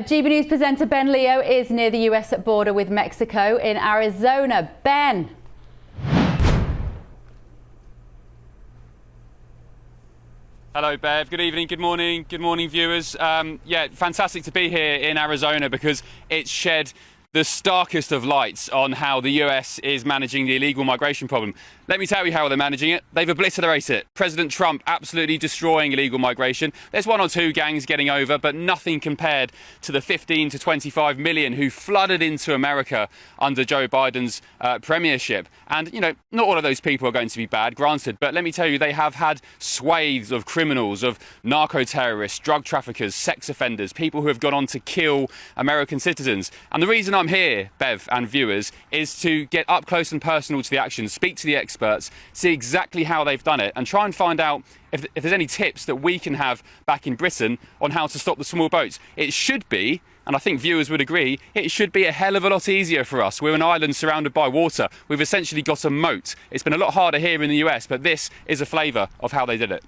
GB News presenter Ben Leo is near the US border with Mexico in Arizona. Ben. Hello, Bev. Good evening, good morning, viewers. Yeah, fantastic to be here in Arizona because it's shed the starkest of lights on how the US is managing the illegal migration problem. Let me tell you how they're managing it. They've obliterated it. President Trump absolutely destroying illegal migration. There's one or two gangs getting over, but nothing compared to the 15 to 25 million who flooded into America under Joe Biden's premiership. And, you know, not all of those people are going to be bad, granted, but let me tell you, they have had swathes of criminals, of narco-terrorists, drug traffickers, sex offenders, people who have gone on to kill American citizens. And the reason I'm here, Bev and viewers, is to get up close and personal to the action, speak to the experts, see exactly how they've done it, and try and find out if there's any tips that we can have back in Britain on how to stop the small boats. It should be, and I think viewers would agree, it should be a hell of a lot easier for us. We're an island surrounded by water. We've essentially got a moat. It's been a lot harder here in the US, but this is a flavour of how they did it.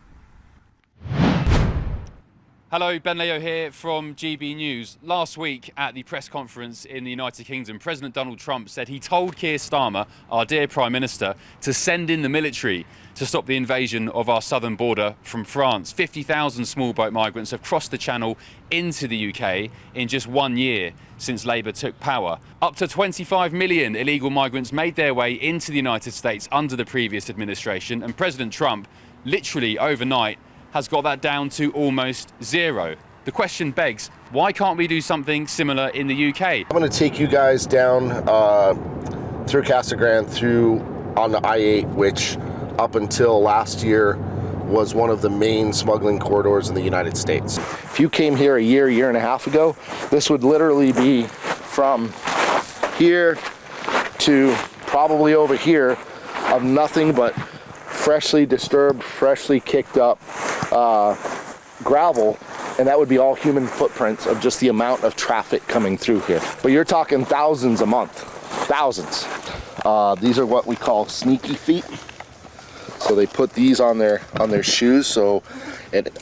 Hello, Ben Leo here from GB News. Last week at the press conference in the United Kingdom, President Donald Trump said he told Keir Starmer, our dear Prime Minister, to send in the military to stop the invasion of our southern border from France. 50,000 small boat migrants have crossed the Channel into the UK in just 1 year since Labour took power. Up to 25 million illegal migrants made their way into the United States under the previous administration, and President Trump, literally overnight, has got that down to almost zero. The question begs, why can't we do something similar in the UK? I'm going to take you guys down through Casa Grande, through on the I-8, which up until last year was one of the main smuggling corridors in the United States. If you came here a year and a half ago, this would literally be from here to probably over here of nothing but freshly disturbed, freshly kicked up gravel, and that would be all human footprints of just the amount of traffic coming through here. But you're talking thousands a month, thousands. These are what we call sneaky feet. So they put these on their shoes, so it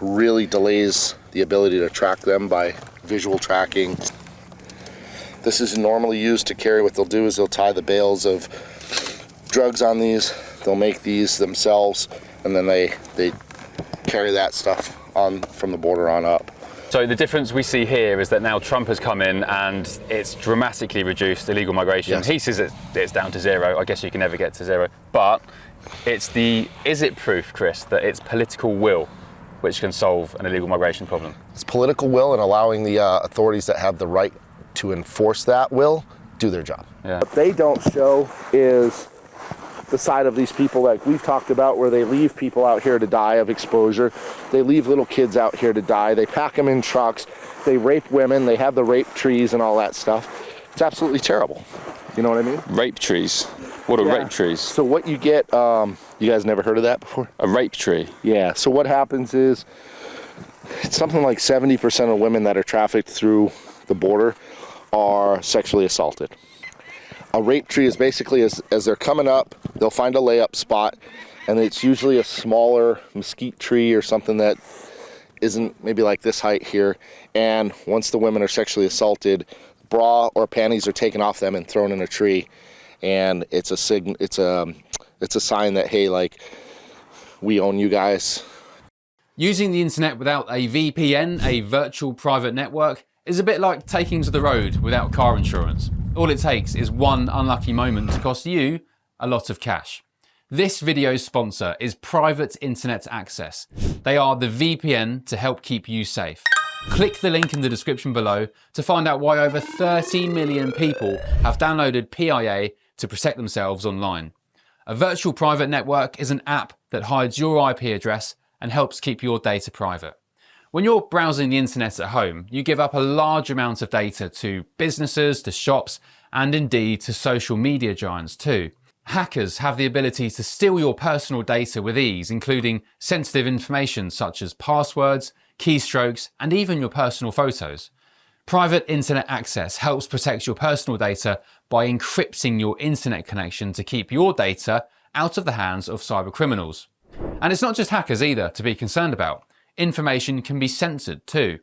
really delays the ability to track them by visual tracking. This is normally used to carry. What they'll do is they'll tie the bales of drugs on these. They'll make these themselves, and then they carry that stuff on from the border on up. So the difference we see here is that now Trump has come in and it's dramatically reduced illegal migration. Yes. He says it's down to zero. I guess you can never get to zero. But is it proof, Chris, that it's political will which can solve an illegal migration problem? It's political will and allowing the authorities that have the right to enforce that will do their job. Yeah. What they don't show is the side of these people like we've talked about, where they leave people out here to die of exposure. They leave little kids out here to die. They pack them in trucks. They rape women. They have the rape trees and all that stuff. It's absolutely terrible. You know what I mean? Rape trees? What are rape trees? So what you get, you guys never heard of that before? A rape tree? Yeah. So what happens is it's something like 70% of women that are trafficked through the border are sexually assaulted. A rape tree is basically, as they're coming up, they'll find a layup spot, and it's usually a smaller mesquite tree or something that isn't maybe like this height here. And once the women are sexually assaulted, bra or panties are taken off them and thrown in a tree, and it's a sign that, hey, like, we own you guys. Using the internet without a VPN, a virtual private network, is a bit like taking to the road without car insurance. All it takes is one unlucky moment to cost you a lot of cash. This video's sponsor is Private Internet Access. They are the VPN to help keep you safe. Click the link in the description below to find out why over 30 million people have downloaded PIA to protect themselves online. A virtual private network is an app that hides your IP address and helps keep your data private. When you're browsing the internet at home, you give up a large amount of data to businesses, to shops, and indeed to social media giants too. Hackers have the ability to steal your personal data with ease, including sensitive information such as passwords, keystrokes, and even your personal photos. Private Internet Access helps protect your personal data by encrypting your internet connection to keep your data out of the hands of cyber criminals. And it's not just hackers either to be concerned about. Information can be censored too.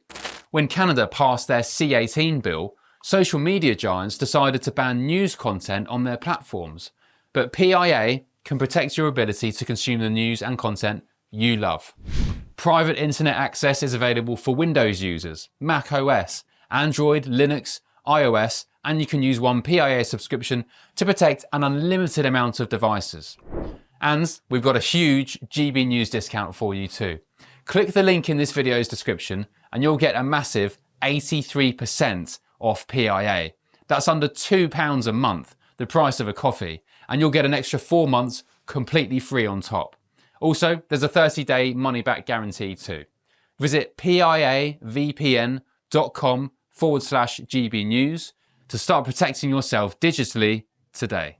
When Canada passed their C-18 bill, social media giants decided to ban news content on their platforms. But PIA can protect your ability to consume the news and content you love. Private internet access is available for Windows users, Mac OS, Android, Linux, iOS, and you can use one PIA subscription to protect an unlimited amount of devices. And we've got a huge GB News discount for you too. Click the link in this video's description and you'll get a massive 83% off PIA. That's under £2 a month, the price of a coffee, and you'll get an extra 4 months completely free on top. Also, there's a 30-day money-back guarantee too. Visit piavpn.com/GB News to start protecting yourself digitally today.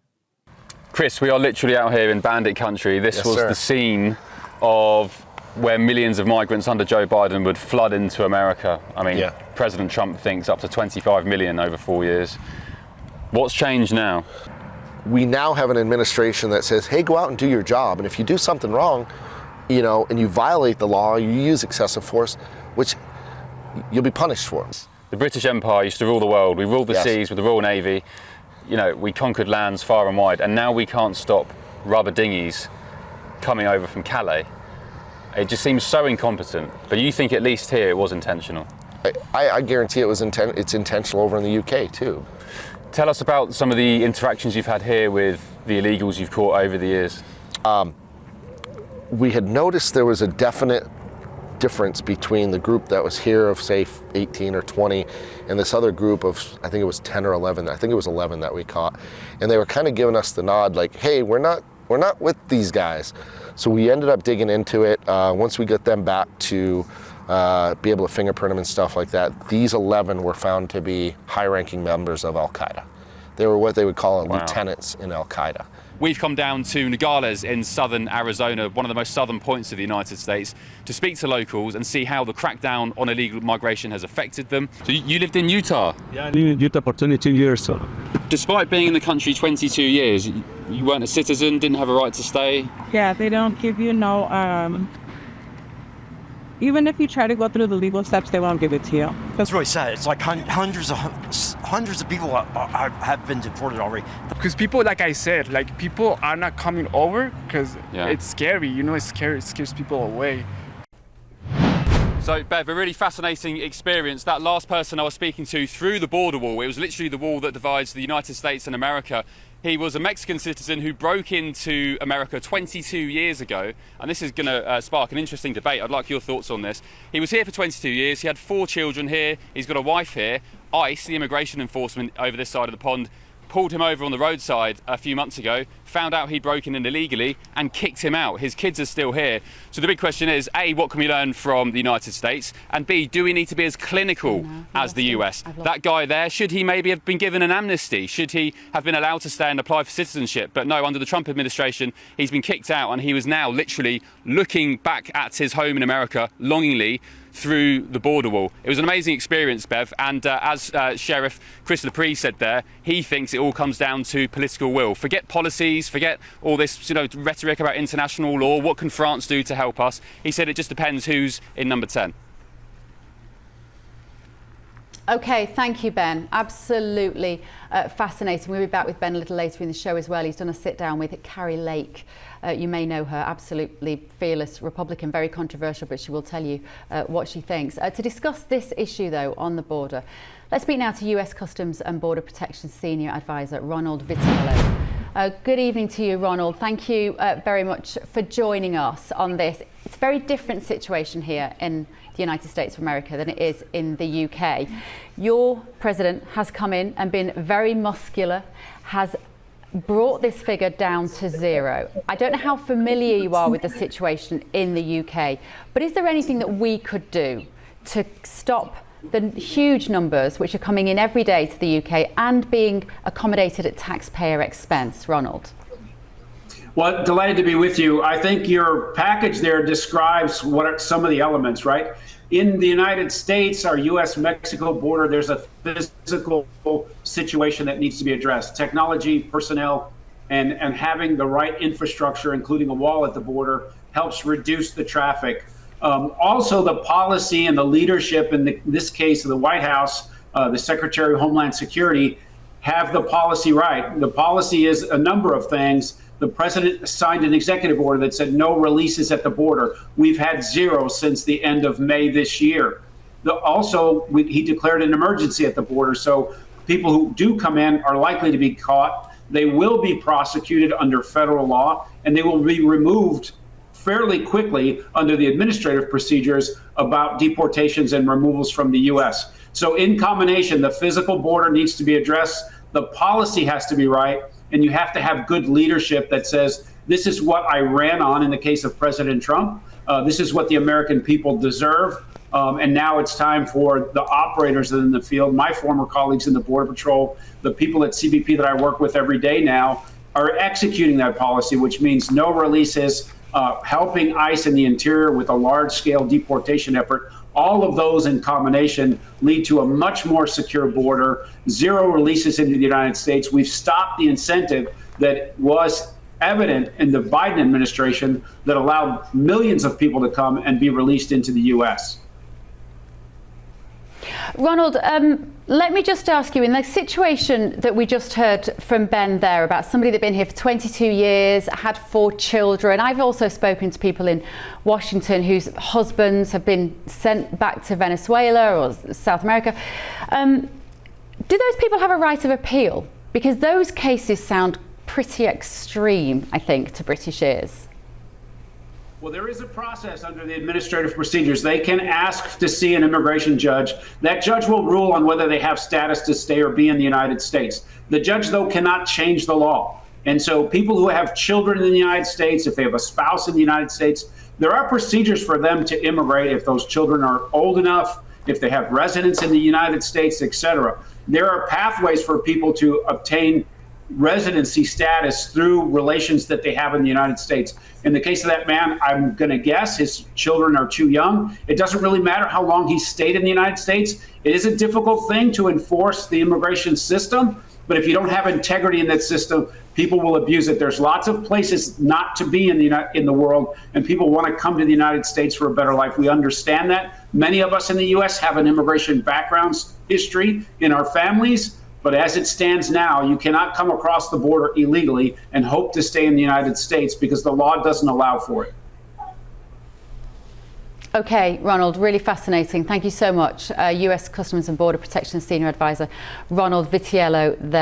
Chris, we are literally out here in bandit country. This was the scene of where millions of migrants under Joe Biden would flood into America. I mean, President Trump thinks up to 25 million over 4 years. What's changed now? We now have an administration that says, hey, go out and do your job. And if you do something wrong, you know, and you violate the law, you use excessive force, which you'll be punished for. The British Empire used to rule the world. We ruled the seas with the Royal Navy. You know, we conquered lands far and wide, and now we can't stop rubber dinghies coming over from Calais. It just seems so incompetent. But you think at least here it was intentional? I guarantee it's intentional over in the UK too. Tell us about some of the interactions you've had here with the illegals you've caught over the years. We had noticed there was a definite difference between the group that was here of say 18 or 20 and this other group of, I think it was 10 or 11, I think it was 11 that we caught. And they were kind of giving us the nod like, hey, we're not with these guys. So we ended up digging into it. Once we got them back to be able to fingerprint them and stuff like that, these 11 were found to be high-ranking members of Al-Qaeda. They were what they would call lieutenants in Al-Qaeda. We've come down to Nogales in southern Arizona, one of the most southern points of the United States, to speak to locals and see how the crackdown on illegal migration has affected them. So you lived in Utah? Yeah, I lived in Utah for 22 years. So. Despite being in the country 22 years, you weren't a citizen, didn't have a right to stay? Yeah, they don't give you no, even if you try to go through the legal steps, they won't give it to you. That's really sad. It's like hundreds of people have been deported already. Because people, like I said, like people are not coming over because it's scary. You know, it's scary. It scares people away. So, Bev, a really fascinating experience. That last person I was speaking to through the border wall, it was literally the wall that divides the United States and America. He was a Mexican citizen who broke into America 22 years ago, and this is going to spark an interesting debate. I'd like your thoughts on this. He was here for 22 years. He had 4 children here. He's got a wife here. ICE, the immigration enforcement over this side of the pond, pulled him over on the roadside a few months ago, found out he'd broken in illegally and kicked him out. His kids are still here. So the big question is, A, what can we learn from the United States? And B, do we need to be as clinical as the US? That guy there, should he maybe have been given an amnesty? Should he have been allowed to stay and apply for citizenship? But no, under the Trump administration, he's been kicked out and he was now literally looking back at his home in America longingly through the border wall. It was an amazing experience, Bev, and as Sheriff Chris Lapre said there, he thinks it all comes down to political will. Forget policies, forget all this rhetoric about international law. What can France do to help us? He said it just depends who's in number 10. Okay, thank you, Ben. Absolutely fascinating. We'll be back with Ben a little later in the show as well. He's done a sit down with Carrie Lake. You may know her, absolutely fearless Republican, very controversial, but she will tell you what she thinks. To discuss this issue, though, on the border, let's speak now to US Customs and Border Protection Senior Advisor Ronald Vitiello. Good evening to you, Ronald. Thank you very much for joining us on this. It's a very different situation here in the United States of America than it is in the UK. Your president has come in and been very muscular, has brought this figure down to 0. I don't know how familiar you are with the situation in the UK, but is there anything that we could do to stop the huge numbers which are coming in every day to the UK and being accommodated at taxpayer expense? Ronald. Well, delighted to be with you. I think your package there describes what are some of the elements, right? In the United States, our U.S.-Mexico border, there's a physical situation that needs to be addressed. Technology, personnel, and having the right infrastructure, including a wall at the border, helps reduce the traffic. Also, the policy and the leadership in this case of the White House, the Secretary of Homeland Security, have the policy right. The policy is a number of things. The president signed an executive order that said no releases at the border. We've had 0 since the end of May this year. He declared an emergency at the border, so people who do come in are likely to be caught. They will be prosecuted under federal law, and they will be removed fairly quickly under the administrative procedures about deportations and removals from the U.S. So in combination, the physical border needs to be addressed, the policy has to be right, and you have to have good leadership that says, this is what I ran on in the case of President Trump. This is what the American people deserve. And now it's time for the operators in the field, my former colleagues in the Border Patrol, the people at CBP that I work with every day now, are executing that policy, which means no releases, helping ICE in the interior with a large-scale deportation effort. All of those in combination lead to a much more secure border, 0 releases into the United States. We've stopped the incentive that was evident in the Biden administration that allowed millions of people to come and be released into the U.S. Ronald, let me just ask you, in the situation that we just heard from Ben there about somebody that'd been here for 22 years, had 4 children. I've also spoken to people in Washington whose husbands have been sent back to Venezuela or South America. Do those people have a right of appeal? Because those cases sound pretty extreme, I think, to British ears. Well, there is a process under the administrative procedures. They can ask to see an immigration judge. That judge will rule on whether they have status to stay or be in the United States. The judge, though, cannot change the law. And so people who have children in the United States, if they have a spouse in the United States, there are procedures for them to immigrate if those children are old enough, if they have residence in the United States, etc. There are pathways for people to obtain residency status through relations that they have in the United States. In the case of that man, I'm going to guess his children are too young. It doesn't really matter how long he stayed in the United States. It is a difficult thing to enforce the immigration system, but if you don't have integrity in that system, people will abuse it. There's lots of places not to be in the world, and people want to come to the United States for a better life. We understand that. Many of us in the U.S. have an immigration background history in our families. But as it stands now, you cannot come across the border illegally and hope to stay in the United States because the law doesn't allow for it. Okay, Ronald, really fascinating. Thank you so much. US Customs and Border Protection Senior Advisor Ronald Vitiello there.